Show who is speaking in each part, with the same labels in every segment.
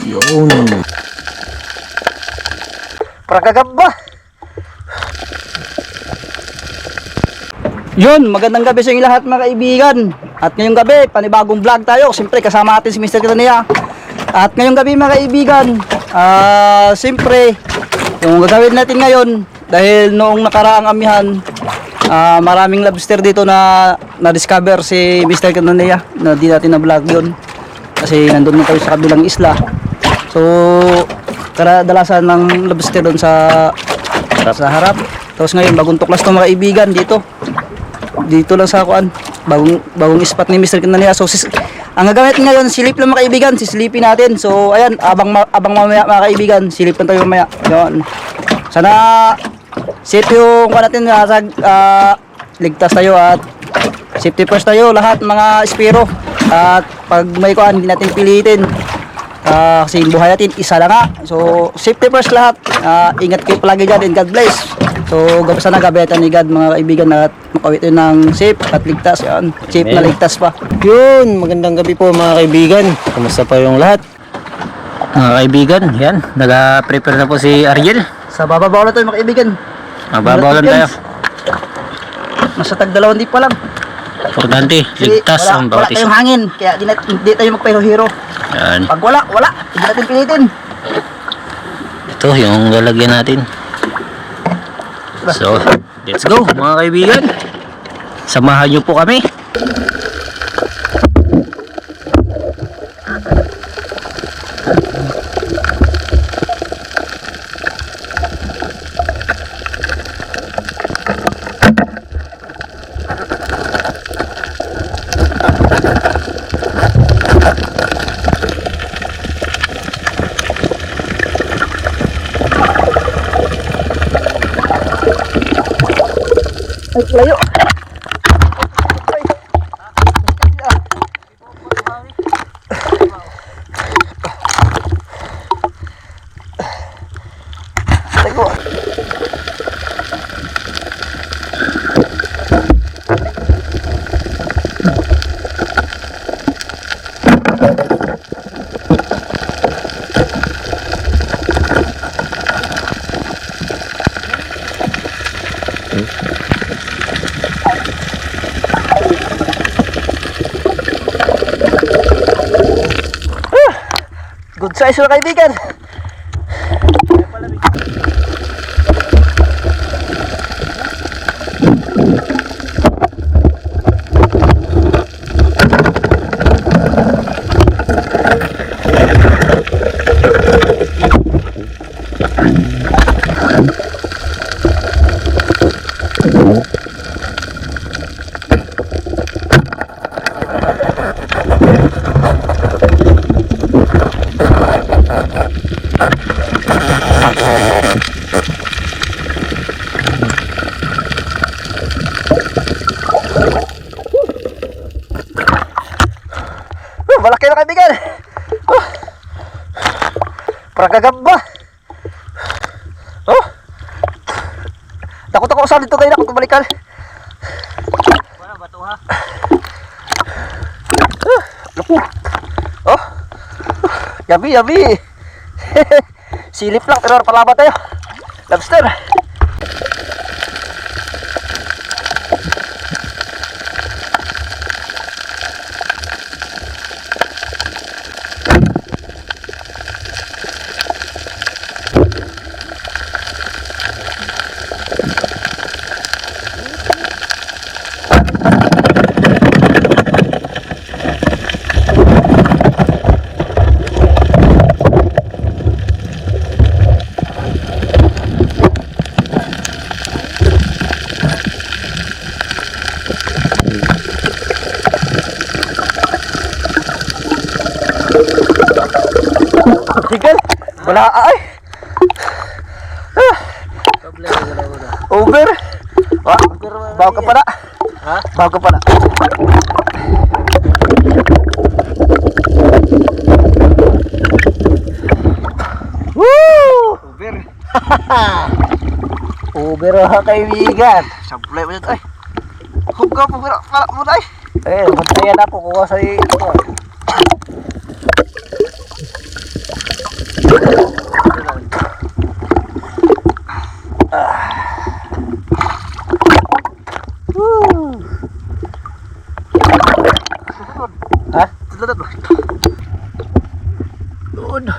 Speaker 1: Yun.
Speaker 2: Prakagaba. Yun, magandang gabi sa inyo lahat mga kaibigan. At ngayong gabi, panibagong vlog tayo. Siyempre kasama natin si Mr. Kitania. At ngayong gabi mga kaibigan, siyempre yung gagawin natin ngayon, dahil noong nakaraang amihan, maraming lobster dito na na-discover si Mr. Kitania, na di natin na vlog yun kasi nandun na tayo sa kabilang isla. So kadalasan ng lobster doon sa harap. Tapos ngayon bagong tuklas to mga kaibigan dito lang sa kuan, bagong spot ni Mr. Kitania. So ang gagamit ngayon, silip lang mga kaibigan, sisilipin natin. So ayan, abang mamaya mga kaibigan, silip lang tayo mamaya. Yun. Sana safe yung kuan natin, ligtas tayo at safety first tayo lahat mga espiro. At pag may kuan, hindi natin pilitin. Kasi buhay natin isa lang nga. So safety first lahat. Ingat kayo palagi dyan and God bless. So sana gabayatan ni God mga kaibigan at makawit yun ng safe at ligtas. Yan. Safe na ligtas pa.
Speaker 1: Yun, magandang gabi po mga kaibigan. Kamusta pa yung lahat? Mga kaibigan, yan, nag-prepare na po si Ariel.
Speaker 2: Sa bababaw na tayo mga kaibigan.
Speaker 1: Mababaw lang tayo.
Speaker 2: Nasa tag-2 di pa lang.
Speaker 1: Importante, ligtas ang
Speaker 2: wala
Speaker 1: bawat isa.
Speaker 2: tayong hangin, kaya di tayo magpahiro-hiro.
Speaker 1: Yan.
Speaker 2: Pag wala, hindi natin pilitin.
Speaker 1: Ito yung lalagyan natin. So, let's go mga kaibigan. Samahan nyo po kami.
Speaker 2: Ay, layo. Good size mga kaibigan. Malaki na kaibigan. Prakagaba. Takot ako sa dito kayo na kung balikan.
Speaker 1: Wala bato ha.
Speaker 2: Yabi. Silip lang pero palaban tayo. Lobster. Tigal. Wala ay. Over. Wah, bawa ka pala.
Speaker 1: Ha?
Speaker 2: Bawa ka pala. Woo! Over. Over ha kaibigan. Sablay mo dito ay. Huwag po pala mo ay. Magtaya na po kuha sa ito.
Speaker 1: Doon.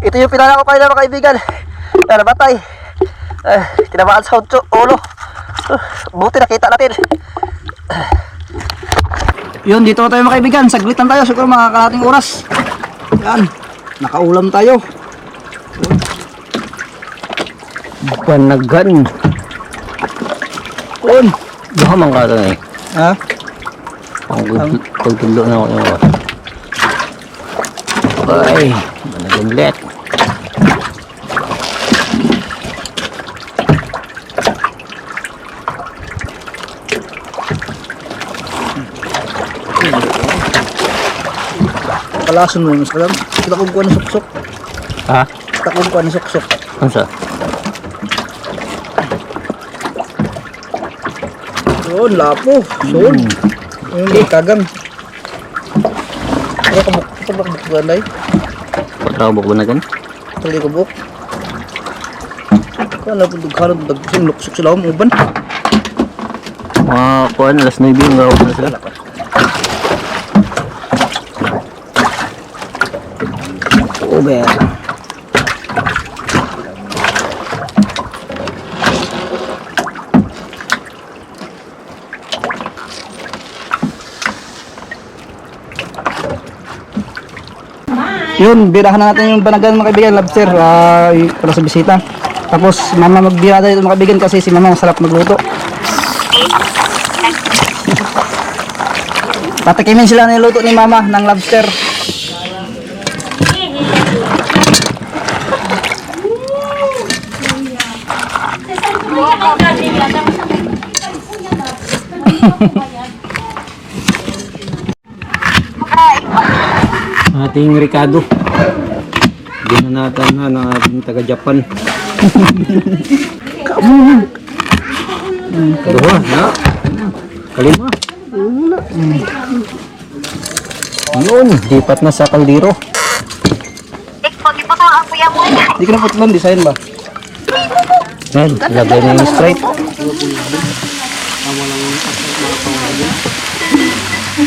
Speaker 2: Ito yung pinala ko pa mga kaibigan. Pero batay. Tinamaan sa ulo. Buti nakita natin. Yun, dito tayo mga kaibigan. Saglit lang tayo. Siguro mga kalating oras. Yan. Nakaulam tayo.
Speaker 1: Panagan.
Speaker 2: Yun.
Speaker 1: Baka man ka ito eh.
Speaker 2: Ha?
Speaker 1: Pagtulo na ako yung ay, managumlet.
Speaker 2: Palason mo yung mas kalam. Kita kong kuha ng suksok.
Speaker 1: Ha?
Speaker 2: Kita kong kuha ng suksok.
Speaker 1: Ano sa?
Speaker 2: Yun, lapo. Yun. Yung kagang. Ano kabuk ganday?
Speaker 1: Patraw ba na gan?
Speaker 2: Tuloy kabuk. Kala po dugharan dagsin luksok sila ang uban.
Speaker 1: Mga kuhan, alas 9 yung gawin na sila.
Speaker 2: Uber. Yun, birahan na natin yung banagan mga kaibigan, lobster, para sa bisita. Tapos mama magbira tayo mga kaibigan kasi si mama masarap magluto. Patikimin sila ng luto ni mama ng lobster.
Speaker 1: Ating Ricardo. Ginanatan na ng ating taga-Japan. Dua, na. Kalima. Yun, dipat na sa kaldero.
Speaker 2: Hindi ka na putlan, design ba?
Speaker 1: Yan, lagay na yung Sprite.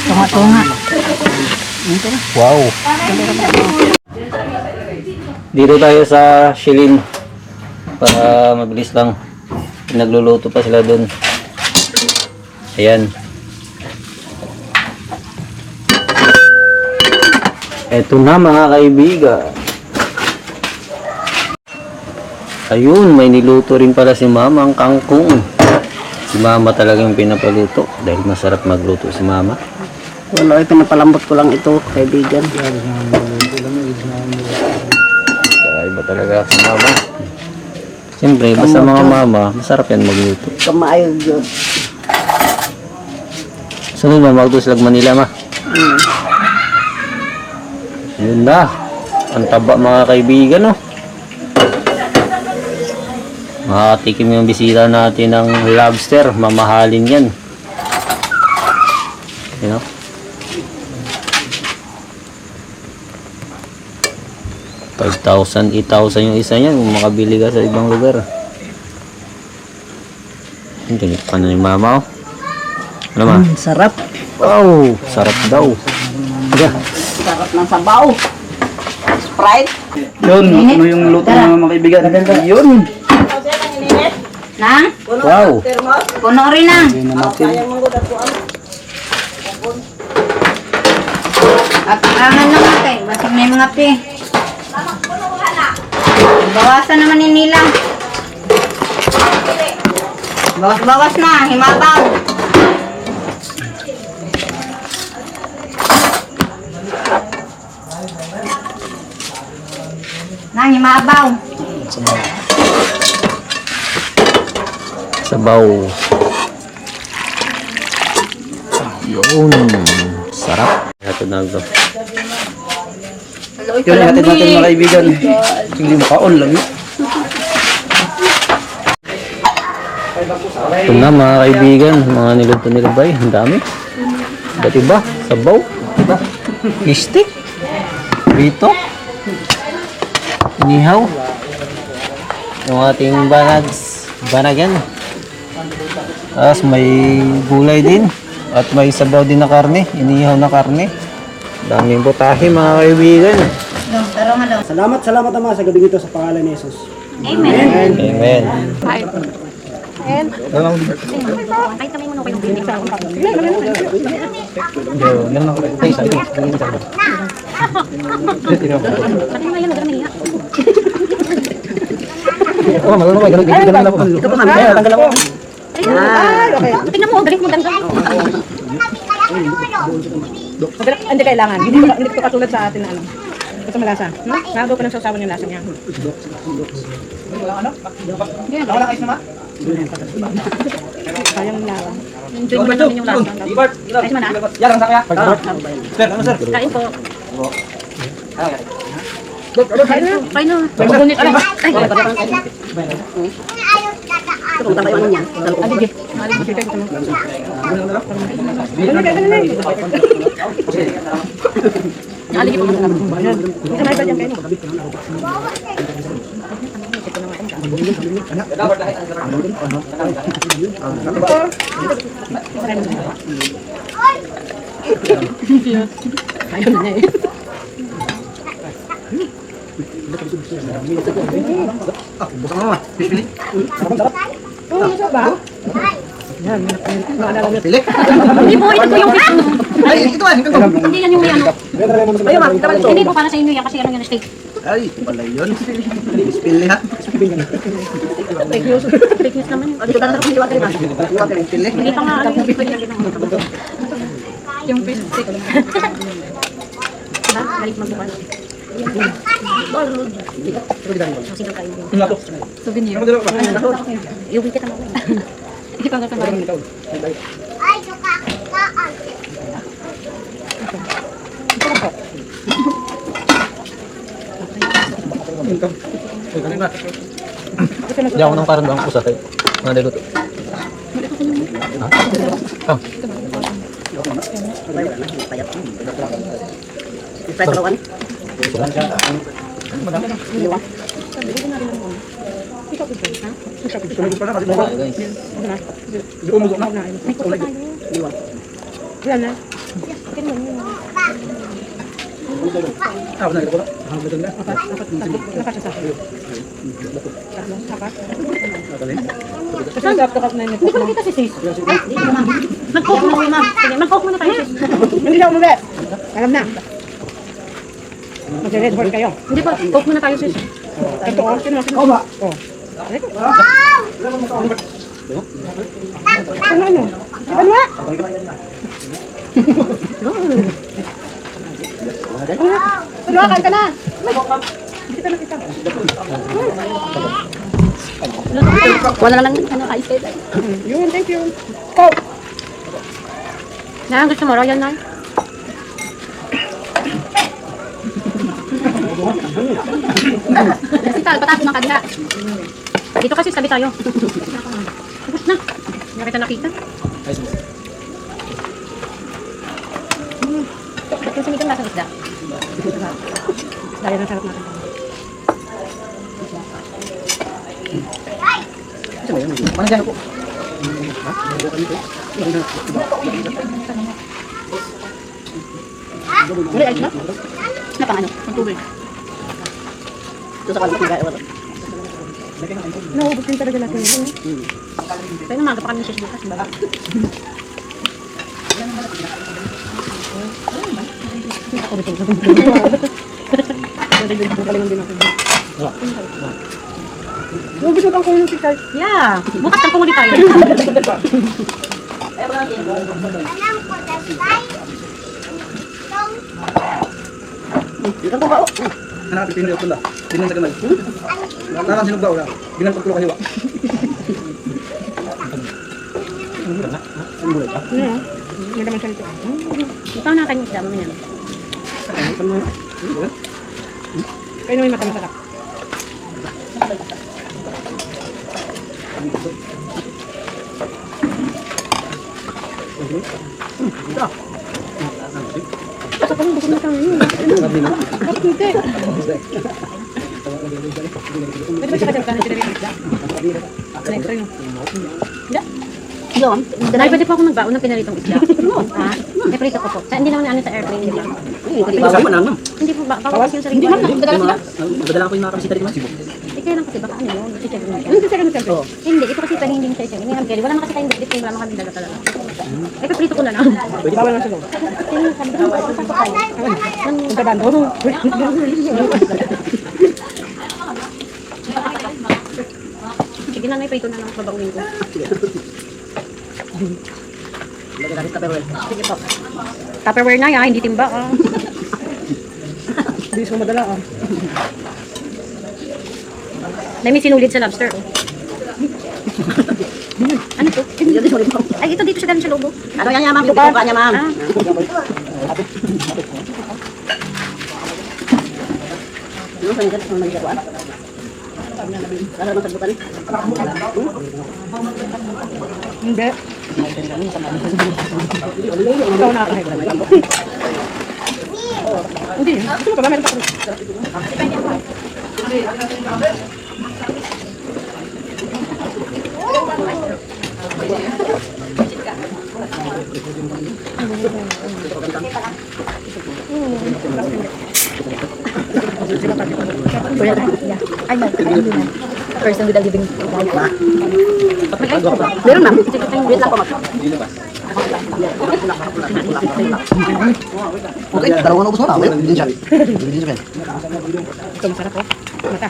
Speaker 2: Tunga-tunga.
Speaker 1: Wow. Dito tayo sa Shilin para mabilis lang. Nagluluto pa sila dun. Ayan. Eto na mga kaibigan. Ayun, may niluto rin pala si Mama ang kangkong. Si Mama talaga yung pinapaluto dahil masarap magluto si Mama.
Speaker 3: Wala, pinapalambot ko lang ito, kaibigan.
Speaker 1: Kakaiba talaga si Mama. Siyempre, basta mga mama, masarap yan magluto.
Speaker 3: Kamayo yun.
Speaker 1: Sunod na, magduslag Manila, ma. Yun na. Ang taba mga kaibigan, no? Makatikim yung bisita natin ng lobster. Mamahalin yan. You know? $5,000, $8,000 yung isa yan kung makabili ka sa ibang lugar. Hindi pa na ni Mama, oh. Ano ma?
Speaker 3: Sarap.
Speaker 1: Wow, sarap daw. Yeah.
Speaker 3: Sarap ng sabaw. Sprite.
Speaker 2: Yun, ano yung luto ng mga kaibigan? Yun.
Speaker 3: Na?
Speaker 1: Wow.
Speaker 3: Puno rin na.
Speaker 4: At angan lang natin. Basig may mga pi. Bawasan naman ni nila. Bawas-bawas na. Himabaw. Na, himabaw.
Speaker 1: Sabaw. Yun. Sarap. Ito na ito.
Speaker 2: Yun, hatid natin mga kaibigan. Hindi makaon lang yun.
Speaker 1: Ito na mga kaibigan. Mga niluto nila ba? Ang dami. Ba't iba? Sabaw. Istik. Rito. Inihaw. Yung ating banagan. Tapos may gulay din. At may sabaw din na karne. Inihaw na karne. Daming butahe mga kaibigan.
Speaker 4: Taro nga daw.
Speaker 2: Salamat Ama sa gabi ito sa pangalan ni Jesus.
Speaker 4: Amen.
Speaker 1: Amen.
Speaker 4: Tingnan mo, galit mo dangga.
Speaker 5: Hindi kailangan. Hindi ko katulad sa atin na ano. Ito malasa. Nagawa ko ng sausawan yung lasa niya. Sayang yung lasa. Enjoy mo namin yung lasa. Ayos man Kain po. Kain na. Magbunit ka lang.
Speaker 3: Kung tama yung ano niya.
Speaker 4: Aligi po.
Speaker 5: Kamay pa dyan kayo. Ayun na niya eh.
Speaker 4: Hindi po, ito po yung fish.
Speaker 2: Ay, ito
Speaker 4: Hindi yan yung may ano.
Speaker 2: Ayun, ma'am.
Speaker 4: Hindi po para sa inyo yan kasi ano yung steak.
Speaker 2: Ay, pala yun. Spill ha.
Speaker 4: Fake news. Fake news naman.
Speaker 3: Dito na lang yung water ba?
Speaker 4: Hindi pa nga ano yung pwede yung yung fish steak. Diba? Balik magbukas. Masino kayo. Souvenir. Iuwi kita mo. Hindi pa nga kayo.
Speaker 1: Hindi ako nang parang doon ko sa tayo. Mga niluto. Ha?
Speaker 3: Fry palawan.
Speaker 5: Yan na. Kasi sarap na
Speaker 4: Hindi ko nakita si sis. Mag-cook mo ma'am. Sige, mag-cook muna tayo sis.
Speaker 5: Hindi siya umuwi. Alam na. Mag-red horn kayo.
Speaker 4: Hindi pa, cook muna tayo sis.
Speaker 5: Ito ko. Sino mo? Ba? Oh. Ano ano? Iba nga. Ano kain ka na? Hindi kita nakita.
Speaker 3: Wala na lang ano kais kayo tayo.
Speaker 5: Yun, thank you. Coke.
Speaker 4: Na, gusto mo royal na? Kasi tal, patapos ng kadya. Dito kasi sabi tayo. Tapos na. Hindi kita nakita. Kung sinigang nasa isda.
Speaker 5: Dahil ang sarap natin.
Speaker 4: Wala, ayos na? Na pang ano? Ang tubig.
Speaker 3: Ito sa kalabas nagaya wala.
Speaker 5: Naubos din talaga natin.
Speaker 4: Pero umaga pa kami sa bukas.
Speaker 5: Yung gusto kang kunin si Kai.
Speaker 4: Yeah. Bukas ang kumuli tayo.
Speaker 2: Anak, pipinili ko lang. Binan sa kamay. Nakang sinugba wala. Binan pagtulo kaniwa.
Speaker 5: May naman siya nito.
Speaker 4: Ikaw na kanyang isda mo yan.
Speaker 5: Kayo naman mata masarap.
Speaker 4: Sa pala, bukod na tayo.
Speaker 5: Bakit hindi? Pwede ba siya kadang kanan sila rin isda? Extra yun.
Speaker 4: Yun. Dahil pwede po ako magbaon ng pinaritong isda. Ha? Prito ko po. Hindi naman ano sa airplane, di ba? Hindi po ba? Bawas yung sarili.
Speaker 5: Hindi man, madala sila.
Speaker 2: Madala ko yung mga kamisita dito mas.
Speaker 4: Eh, kaya lang kasi baka ano yun. I-check mo
Speaker 5: Ano sa second siyempre?
Speaker 4: Hindi, ito kasi pahingin siya. May hamgeri. Wala naman kasi tayong dip, wala naman kami dala talaga. Eh, paprito ko na lang.
Speaker 5: Bawal lang sa loob.
Speaker 4: Tingnan, sabi ko, pasok tayo.
Speaker 5: Ang tabando.
Speaker 4: Sige na, may prito na lang babawin ko. Sige po. Tupperware na ya, hindi timba ah.
Speaker 5: Hindi ko madala ah.
Speaker 4: Dahil may sinulid sa lobster. Oh. Ano to? Ay, ito dito siya galing sa lobo.
Speaker 3: Ano yan yan, ma'am? Yung buka niya, ma'am.
Speaker 4: Ah,
Speaker 3: Ano sa nagkat? Ano nagkat? Ano naman sa bukan?
Speaker 5: Hindi. Ikaw na ako. Hindi. Gusto mo pa ba? Meron pa ako.
Speaker 4: ay, person with a living
Speaker 3: Meron, ma'am. Wait lang po, ma'am.
Speaker 2: Okay, dalawang ubos mo na. Hindi siya. Hindi siya.
Speaker 5: Ito masarap oh. Mata.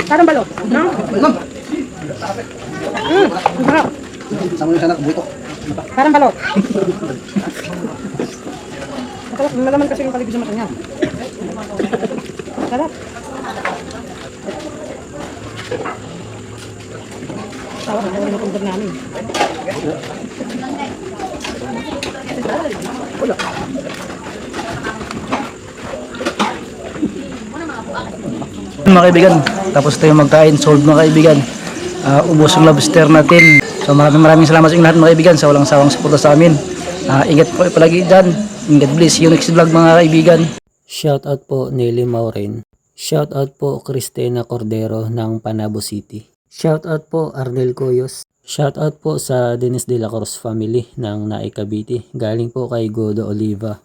Speaker 5: Parang balot. No? Masarap.
Speaker 2: Sama yung sanak, buito.
Speaker 5: Parang balot. Masarap. Malaman kasi yung kaligid sa mata niya. Masarap. Tawa ka naman yung namin.
Speaker 2: Mga kaibigan, tapos tayo magkain, sold mga kaibigan. Ubos yung lobster natin. So maraming salamat sa inyo lahat mga kaibigan sa walang sawang suporta sa amin. Ingat po palagi dyan. God bless. See you next vlog mga kaibigan.
Speaker 1: Shoutout po Nelly Maureen. Shoutout po Cristina Cordero ng Panabo City. Shoutout po Arnel Coyos. Shoutout po sa Dennis de la Cruz family ng Naik Cavite. Galing po kay Godo Oliva.